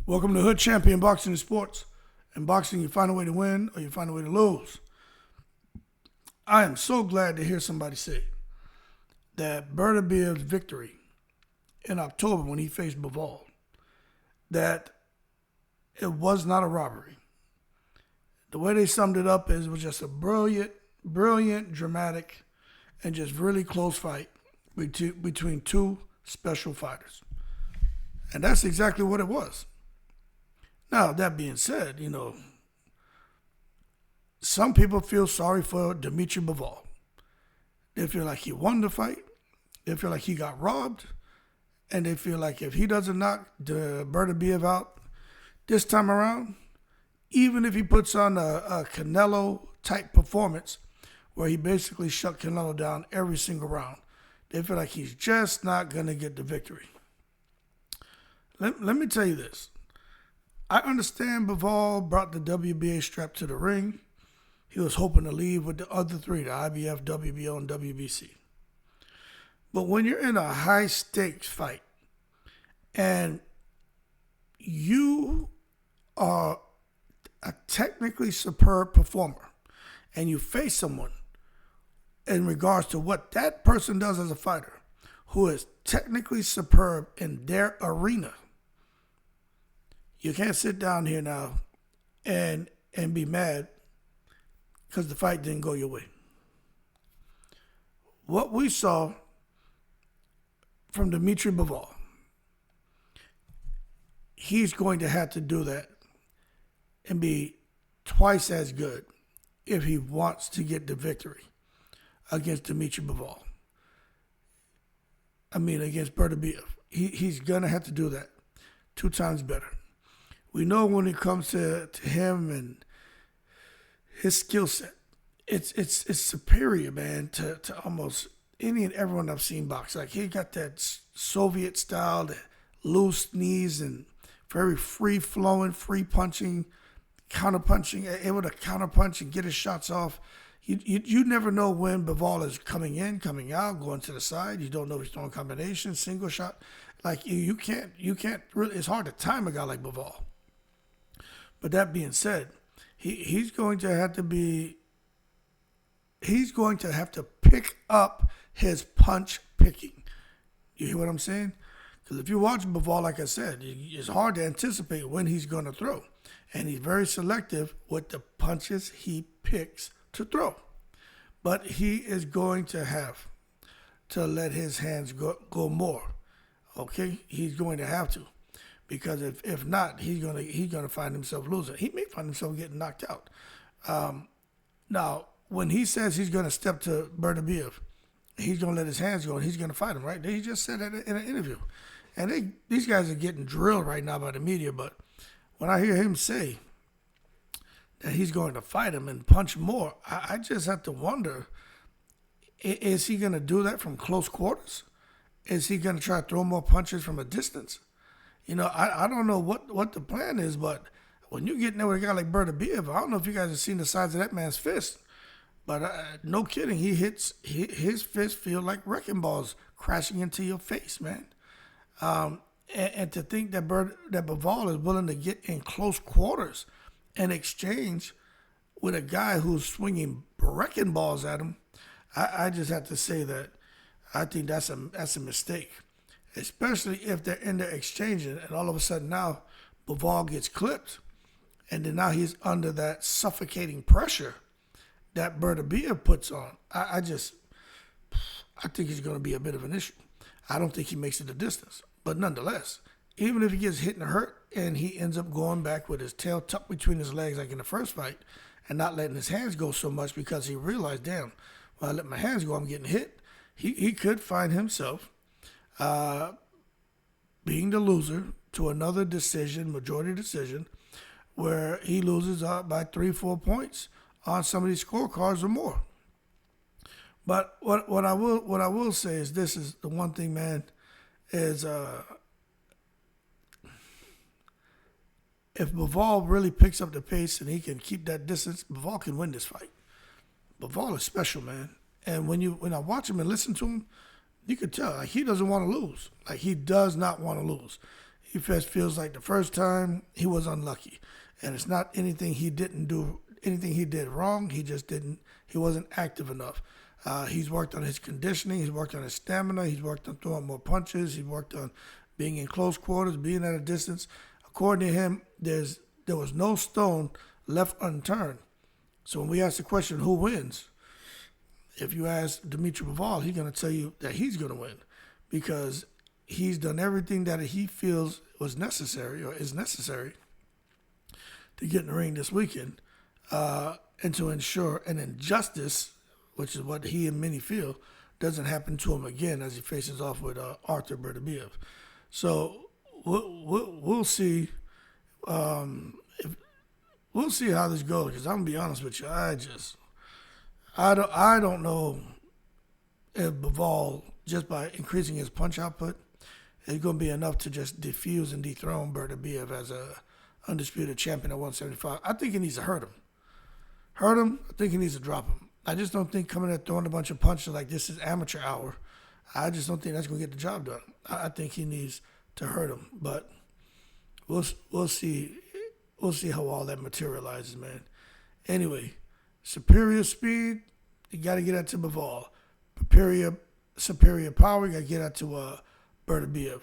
Welcome to Hood Champion Boxing and Sports. In boxing, you find a way to win or you find a way to lose. I am so glad to hear somebody say that Beterbiev's victory in October when he faced Bivol, that it was not a robbery. The way they summed it up is it was just a brilliant, dramatic, and just really close fight between two special fighters. And that's exactly what it was. Now, that being said, some people feel sorry for Dmitry Bivol. They feel like he won the fight. They feel like he got robbed. And they feel like if he doesn't knock the Beterbiev out this time around, even if he puts on a Canelo-type performance where he basically shut Canelo down every single round, they feel like he's just not going to get the victory. Let me tell you this. I understand Bivol brought the WBA strap to the ring. He was hoping to leave with the other three, the IBF, WBO, and WBC. But when you're in a high-stakes fight and you are a technically superb performer and you face someone in regards to what that person does as a fighter who is technically superb in their arena, you can't sit down here now and be mad because the fight didn't go your way. What we saw from Dmitry Bivol, he's going to have to do that and be twice as good if he wants to get the victory against Dmitry Bivol. Against Beterbiev. He's going to have to do that 2 times better. We know when it comes to him and his skill set, it's superior, man, to almost any and everyone I've seen box. Like, he got that Soviet style, that loose knees and very free-flowing, free-punching, counter-punching, able to counter-punch and get his shots off. You never know when Bivol is coming in, coming out, going to the side. You don't know if he's throwing combinations, single shot. Like, you can't really, it's hard to time a guy like Bivol. But that being said, he's going to have to pick up his punch picking. You hear what I'm saying? Because if you watch Bivol, like I said, it's hard to anticipate when he's going to throw. And he's very selective with the punches he picks to throw. But he is going to have to let his hands go more. Okay? He's going to have to. Because if not, he's gonna find himself losing. He may find himself getting knocked out. Now, when he says he's gonna step to Beterbiev, he's gonna let his hands go and he's gonna fight him, right? He just said that in an interview. And these guys are getting drilled right now by the media. But when I hear him say that he's going to fight him and punch more, I just have to wonder: is he gonna do that from close quarters? Is he gonna try to throw more punches from a distance? I don't know what the plan is, but when you get in there with a guy like Beterbiev, I don't know if you guys have seen the size of that man's fist, but no kidding, his fist feel like wrecking balls crashing into your face, man. And to think that Bivol is willing to get in close quarters and exchange with a guy who's swinging wrecking balls at him, I just have to say that I think that's a mistake. Especially if they're in there exchanging and all of a sudden now Bivol gets clipped and then now he's under that suffocating pressure that Beterbiev puts on. I think he's going to be a bit of an issue. I don't think he makes it the distance. But nonetheless, even if he gets hit and hurt and he ends up going back with his tail tucked between his legs like in the first fight and not letting his hands go so much because he realized, damn, when I let my hands go, I'm getting hit, he could find himself being the loser to another majority decision, where he loses by 3-4 points on some of these scorecards or more. But what I will say is this is the one thing, man, is if Bivol really picks up the pace and he can keep that distance, Bivol can win this fight. Bivol is special, man. And when I watch him and listen to him, you could tell, like, he doesn't want to lose. Like, he does not want to lose. He just feels like the first time he was unlucky, and it's not anything he didn't do, anything he did wrong. He just didn't. He wasn't active enough. He's worked on his conditioning. He's worked on his stamina. He's worked on throwing more punches. He's worked on being in close quarters, being at a distance. According to him, there was no stone left unturned. So when we ask the question, who wins? If you ask Dmitry Bivol, he's going to tell you that he's going to win because he's done everything that he feels was necessary or is necessary to get in the ring this weekend and to ensure an injustice, which is what he and many feel, doesn't happen to him again as he faces off with Arthur Beterbiev. So we'll see. We'll see how this goes. Because I'm gonna be honest with you, I don't know if Bivol, just by increasing his punch output, is going to be enough to just defuse and dethrone Beterbiev as a undisputed champion at 175. I think he needs to hurt him. I think he needs to drop him. I just don't think coming there throwing a bunch of punches like this is amateur hour. I just don't think that's going to get the job done. I think he needs to hurt him. But we'll see. We'll see how all that materializes, man. Anyway, superior speed, you got to get that to Bivol. Superior power, you got to get that to Beterbiev.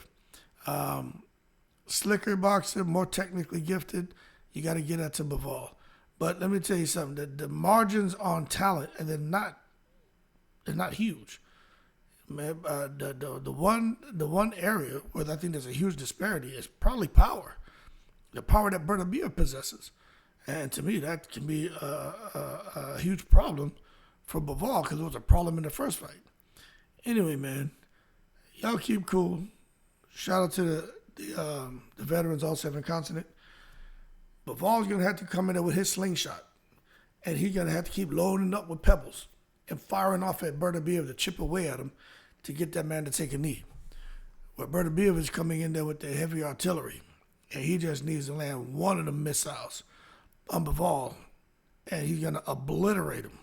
Slicker boxer, more technically gifted, you got to get that to Bivol. But let me tell you something. The margins on talent, and they're not huge. Man, the one area where I think there's a huge disparity is probably power. The power that Beterbiev possesses. And to me, that can be a huge problem for Bivol because it was a problem in the first fight. Anyway, man, y'all keep cool. Shout out to the veterans all seven continent. Bivol's going to have to come in there with his slingshot. And he's going to have to keep loading up with pebbles and firing off at Beterbiev to chip away at him to get that man to take a knee. Where Beterbiev is coming in there with the heavy artillery. And he just needs to land one of the missiles on Bivol. And he's going to obliterate him.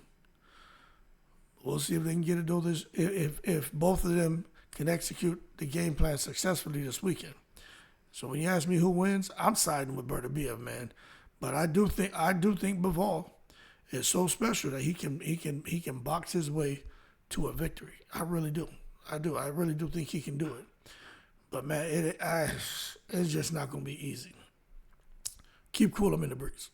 We'll see if they can get it do this. If both of them can execute the game plan successfully this weekend. So when you ask me who wins, I'm siding with Beterbiev, man. But I do think Bivol is so special that he can box his way to a victory. I really do. I really do think he can do it. But man, it's just not gonna be easy. Keep cool. I'm in the breeze.